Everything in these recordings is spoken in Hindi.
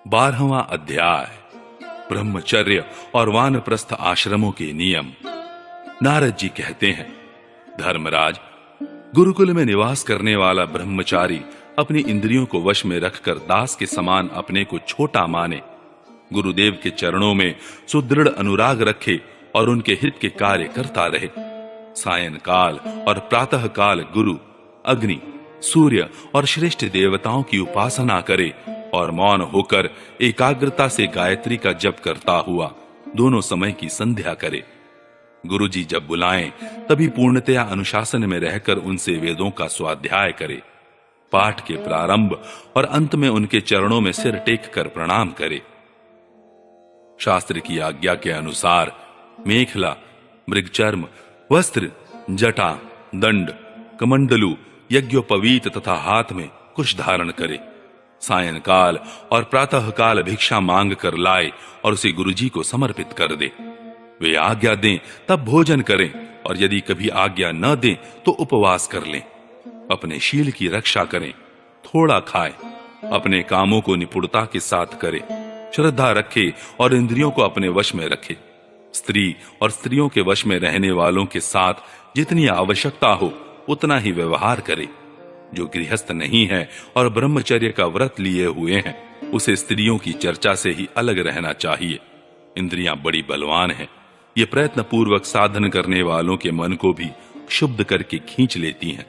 12वां अध्याय ब्रह्मचर्य और वानप्रस्थ आश्रमों के नियम। नारद जी कहते हैं, धर्मराज, गुरुकुल में निवास करने वाला ब्रह्मचारी अपनी इंद्रियों को वश में रखकर दास के समान अपने को छोटा माने, गुरुदेव के चरणों में सुदृढ़ अनुराग रखे और उनके हित के कार्य करता रहे। सायंकाल और प्रातः काल गुरु, अग्नि, सूर्य और श्रेष्ठ देवताओं की उपासना करे और मौन होकर एकाग्रता से गायत्री का जप करता हुआ दोनों समय की संध्या करे। गुरुजी जब बुलाएं तभी पूर्णतया अनुशासन में रहकर उनसे वेदों का स्वाध्याय करे। पाठ के प्रारंभ और अंत में उनके चरणों में सिर टेक कर प्रणाम करे। शास्त्र की आज्ञा के अनुसार मेखला, मृगचर्म, वस्त्र, जटा, दंड, कमंडलू, यज्ञोपवीत तथा हाथ में कुश धारण करे। सायंकाल और प्रातः काल भिक्षा मांग कर लाए और उसे गुरुजी को समर्पित कर दे। वे आज्ञा दें तब भोजन करें और यदि कभी आज्ञा न दें तो उपवास कर लें। अपने शील की रक्षा करें, थोड़ा खाएं, अपने कामों को निपुणता के साथ करें, श्रद्धा रखे और इंद्रियों को अपने वश में रखे। स्त्री और स्त्रियों के वश में रहने वालों के साथ जितनी आवश्यकता हो उतना ही व्यवहार करे। जो गृहस्थ नहीं है और ब्रह्मचर्य का व्रत लिए हुए हैं, उसे स्त्रियों की चर्चा से ही अलग रहना चाहिए। इंद्रियां बड़ी बलवान हैं, ये प्रयत्न पूर्वक साधन करने वालों के मन को भी क्षुब्ध करके खींच लेती हैं।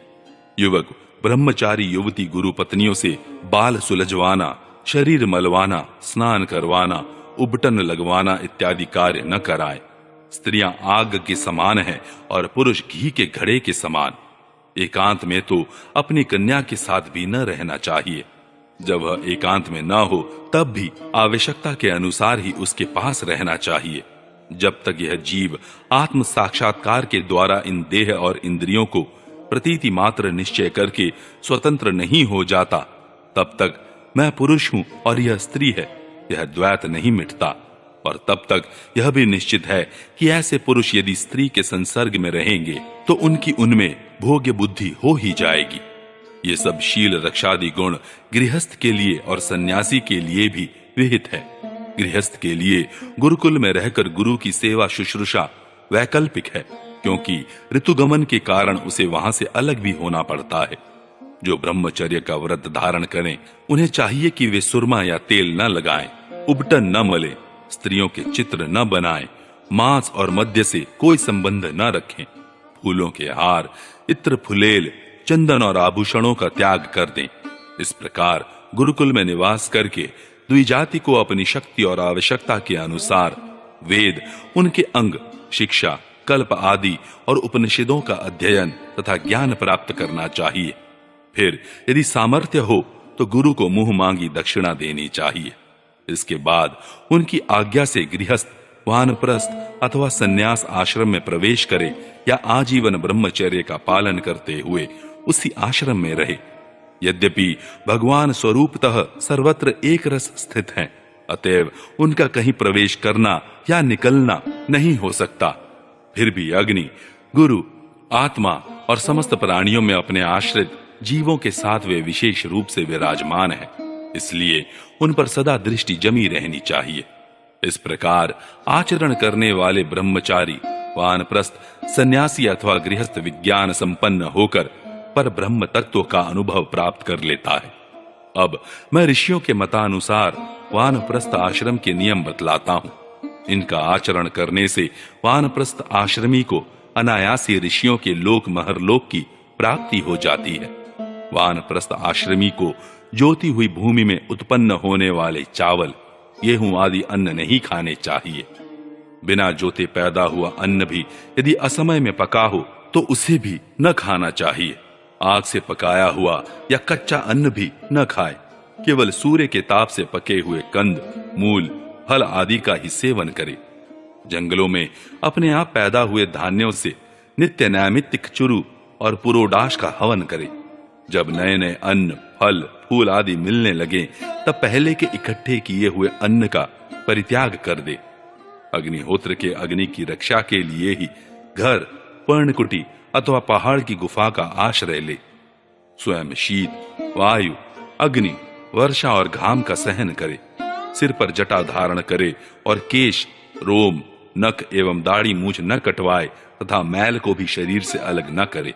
युवक ब्रह्मचारी युवती गुरु पत्नियों से बाल सुलझवाना, शरीर मलवाना, स्नान करवाना, उबटन लगवाना इत्यादि कार्य न कराए। स्त्रियां आग के समान हैं और पुरुष घी के घड़े के समान। एकांत में तो अपनी कन्या के साथ भी न रहना चाहिए। जब वह एकांत में न हो तब भी आवश्यकता के अनुसार ही उसके पास रहना चाहिए। जब तक यह जीव आत्म साक्षात्कार के द्वारा इन देह और इंद्रियों को प्रतीति मात्र निश्चय करके स्वतंत्र नहीं हो जाता, तब तक मैं पुरुष हूं और यह स्त्री है, यह द्वैत नहीं मिटता। और तब तक यह भी निश्चित है कि ऐसे पुरुष यदि स्त्री के संसर्ग में रहेंगे तो उनकी उनमें भोग्य बुद्धि हो ही जाएगी। ये सब शील रक्षादि गुण गृहस्थ के लिए और सन्यासी के लिए भी विहित है। गृहस्थ के लिए गुरुकुल में रहकर गुरु की सेवा शुश्रूषा वैकल्पिक है, क्योंकि ऋतुगमन के कारण उसे वहां से अलग भी होना पड़ता है। जो ब्रह्मचर्य का व्रत धारण करें, उन्हें चाहिए कि वे सुरमा या तेल न लगाएं, उबटन न मलें, स्त्रियों के चित्र न बनाएं, मांस और मद्य से कोई संबंध न रखें, फूलों के हार, इत्र फुलेल, चंदन और आभूषणों का त्याग कर दें। इस प्रकार गुरुकुल में निवास करके द्विजाति को अपनी शक्ति और आवश्यकता के अनुसार वेद, उनके अंग, शिक्षा, कल्प आदि और उपनिषदों का अध्ययन तथा ज्ञान प्राप्त करना चाहिए। फिर यदि सामर्थ्य हो तो गुरु को मुंह मांगी दक्षिणा देनी चाहिए। इसके बाद उनकी आज्ञा से गृहस्थ, वानप्रस्थ अथवा सन्यास आश्रम में प्रवेश करे या आजीवन ब्रह्मचर्य का पालन करते हुए उसी आश्रम में रहे। यद्यपि भगवान स्वरूपतः सर्वत्र एक रस स्थित हैं, अतएव उनका कहीं प्रवेश करना या निकलना नहीं हो सकता। फिर भी अग्नि, गुरु, आत्मा और समस्त प्राणियों में अपने आश्रित जीवों के साथ वे विशेष रूप से विराजमान हैं, इसलिए उन पर सदा दृष्टि जमी रहनी चाहिए। इस प्रकार आचरण करने वाले ब्रह्मचारी, वानप्रस्थ, सन्यासी अथवा गृहस्थ विज्ञान संपन्न होकर पर ब्रह्म तत्व का अनुभव प्राप्त कर लेता है। अब मैं ऋषियों के मतानुसार वानप्रस्थ आश्रम के नियम बतलाता हूं। इनका आचरण करने से वानप्रस्थ आश्रमी को अनायास ही ऋषियों के लोक महरलोक की प्राप्ति हो जाती है। वानप्रस्थ आश्रमी को जोती हुई भूमि में उत्पन्न होने वाले चावल, गेहूं आदि अन्न नहीं खाने चाहिए। बिना जोते पैदा हुआ अन्न भी यदि असमय में पका हो तो उसे भी न खाना चाहिए। आग से पकाया हुआ या कच्चा अन्न भी न खाए। केवल सूर्य के ताप से पके हुए कंद, मूल, फल आदि का ही सेवन करे। जंगलों में अपने आप पैदा हुए धान्यों से नित्य नैमित्तिक चुरु और पुरोडाश का हवन करे। जब नए नए अन्न, फल, फूल आदि मिलने लगे तब पहले के इकट्ठे किए हुए अन्न का परित्याग कर दे। अग्निहोत्र के अग्नि की रक्षा के लिए ही घर, पर्णकुटी अथवा पहाड़ की गुफा का आश्रय ले। स्वयं शीत, वायु, अग्नि, वर्षा और घाम का सहन करे। सिर पर जटा धारण करे और केश, रोम, नख एवं दाढ़ी मूछ न कटवाए तथा मैल को भी शरीर से अलग न करे।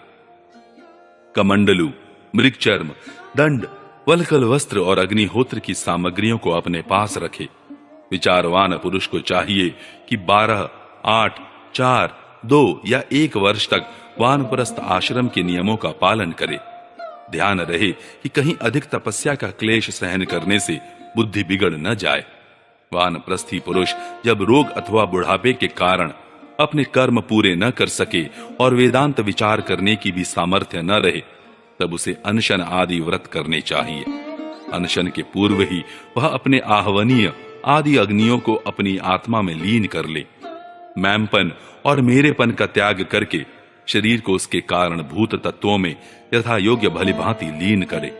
कमंडलू, मृगचर्म, दंड, वल्कल वस्त्र और अग्निहोत्र की सामग्रियों को अपने पास रखे। विचारवान पुरुष को चाहिए कि 12, 8, 4, 2 या 1 वर्ष तक वानप्रस्थ आश्रम के नियमों का पालन करे। ध्यान रहे कि कहीं अधिक तपस्या का क्लेश सहन करने से बुद्धि बिगड़ न जाए। वानप्रस्थी पुरुष जब रोग अथवा बुढ़ापे के कारण अपने कर्म पूरे न कर सके और वेदांत विचार करने की भी सामर्थ्य न रहे, तब उसे अनशन आदि व्रत करने चाहिए। अनशन के पूर्व ही वह अपने आहवनीय आदि अग्नियों को अपनी आत्मा में लीन कर ले। मैंपन और मेरेपन का त्याग करके शरीर को उसके कारण भूत तत्वों में यथा योग्य भली भांति लीन करे।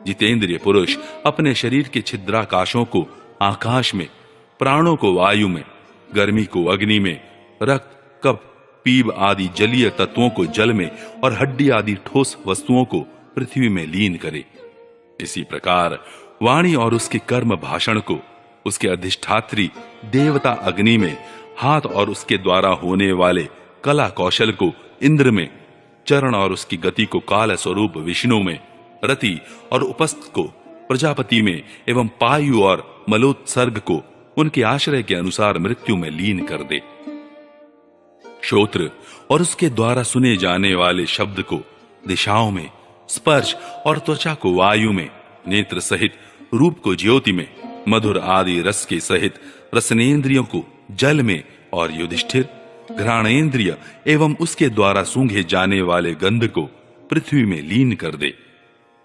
जितेंद्रिय पुरुष अपने शरीर के छिद्राकाशों को आकाश में, प्राणों को वायु में, गर्मी को अग्नि में, रक्त, कफ, पीब आदि जलीय तत्वों को जल में और हड्डी आदि ठोस वस्तुओं को पृथ्वी में लीन करे। इसी प्रकार वाणी और उसके कर्म भाषण को उसके अधिष्ठात्री देवता अग्नि में, हाथ और उसके द्वारा होने वाले कला कौशल को इंद्र में, चरण और उसकी गति को काल स्वरूप विष्णु में, रति और उपस्थ को प्रजापति में एवं पायु और मलोत्सर्ग को उनके आश्रय के अनुसार मृत्यु में लीन कर दे। श्रोत्र और उसके द्वारा सुने जाने वाले शब्द को दिशाओं में, स्पर्श और त्वचा को वायु में, नेत्र सहित रूप को ज्योति में, मधुर आदि रस के सहित रसनेन्द्रियों को जल में और युधिष्ठिर घ्राणेन्द्रिय एवं उसके द्वारा सूंघे जाने वाले गंध को पृथ्वी में लीन कर दे।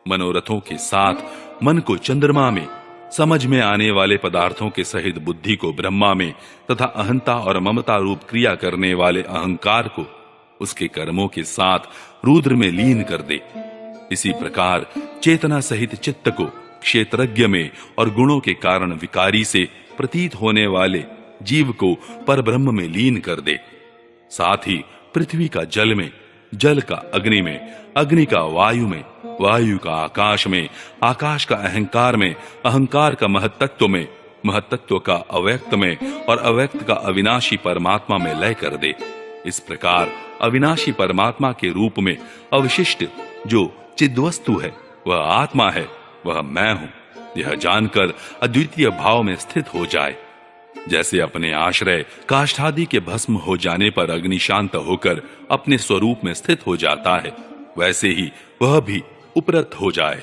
मनोरथों के साथ मन को चंद्रमा में, समझ में आने वाले पदार्थों के सहित बुद्धि को ब्रह्मा में तथा अहंता और ममता रूप क्रिया करने वाले अहंकार को उसके कर्मों के साथ रुद्र में लीन कर दे। इसी प्रकार चेतना सहित चित्त को क्षेत्रज्ञ में और गुणों के कारण विकारी से प्रतीत होने वाले जीव को परब्रह्म में लीन कर दे। साथ ही पृथ्वी का जल में, जल का अग्नि में, अग्नि का वायु में, वायु का आकाश में, आकाश का अहंकार में, अहंकार का महत्तत्व में, महत्तत्व का अव्यक्त में और अव्यक्त का अविनाशी परमात्मा में लय कर दे। इस प्रकार अविनाशी परमात्मा के रूप में अविशिष्ट जो चिद्वस्तु है वह आत्मा है, वह मैं हूं, यह जानकर अद्वितीय भाव में स्थित हो जाए। जैसे अपने आश्रय काष्ठादि के भस्म हो जाने पर अग्नि शांत होकर अपने स्वरूप में स्थित हो जाता है, वैसे ही वह भी उपरत हो जाए।